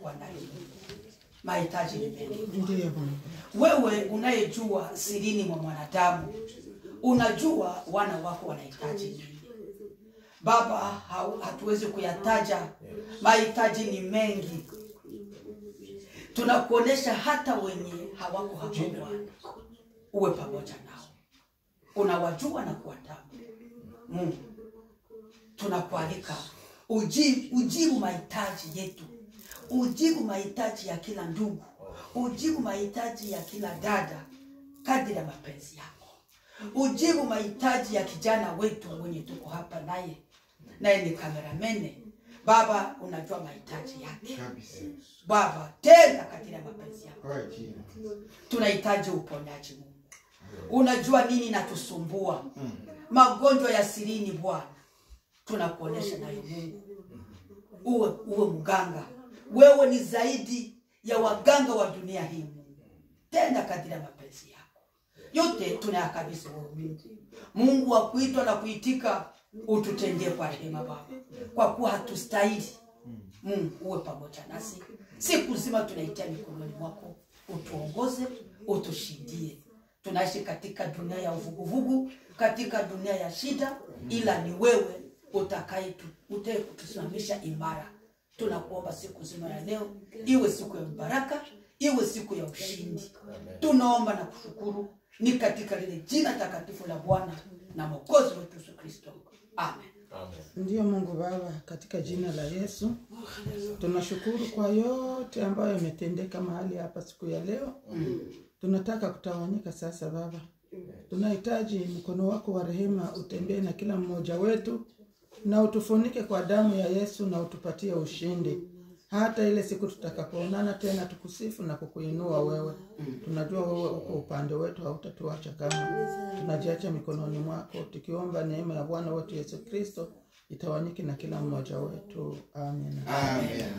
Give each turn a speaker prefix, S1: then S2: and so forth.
S1: Kwa nani? Mahitaji ni mengi.
S2: Ndiyo.
S1: Wewe unayejua sirini mwa mwanadamu, unajua wana wako wanahitaji nini. Baba, hatuwezi kuyataja, mahitaji ni mengi. Tunakuonesha hata wenye hawako hapo Bwana, uwe pamoja nao. Unawajua na kuwatambua. Mungu, tunakualika ujibu mahitaji yetu. Ujibu mahitaji ya kila ndugu. Ujibu mahitaji ya kila dada kadri ya mapenzi yako. Ujibu mahitaji ya kijana wetu mwenye tuko hapa naye ni kameramene. Baba, unajua mahitaji yake. Baba, tena kadri ya mapenzi yako. Tunahitaji uponyaji Mungu. Unajua nini inatusumbua? Magonjwa ya sirini Bwana. Tunakuonesha nayo Mungu. Uwe mganga. Wewe ni zaidi ya waganga wa dunia hii Mungu. Tenda kadri ya mapenzi yako. Yote tunayakabidhi wewe Mungu. Mungu wa kuitwa na kuitika, ututendee kwa rehema Baba. Kwa kuwa hatustahili. Mungu uwe pamoja nasi. Siku nzima tunaitia mikononi mwako. Utuongoze, utushindie. Tunaishi katika dunia ya uvuguvugu, katika dunia ya shida, ila ni wewe utakayetusimamisha imara. Tunakuomba siku nzima ya leo iwe siku ya baraka, iwe siku ya ushindi. Tunaomba na kushukuru ni katika lile jina takatifu la Bwana na Mwokozi wetu Yesu Kristo. Amen.
S2: Ndiyo Mungu Baba, katika jina la Yesu tunashukuru kwa yote ambayo yametendeka mahali hapa siku ya leo. Tunataka kutawanyika sasa Baba. Tunahitaji mkono wako wa rehema utembee na kila mmoja wetu na utufunike kwa damu ya Yesu na utupatie ushindi. Hata ile siku tutakapoonana tena tukusifu na kukuinua wewe. Tunajua wewe uko upande wetu, hautatuacha kamwe. Tunajiacha mikononi mwako tukiomba neema ya Bwana wetu Yesu Kristo itawanyike na kila mmoja wetu. Amen.
S3: Amen.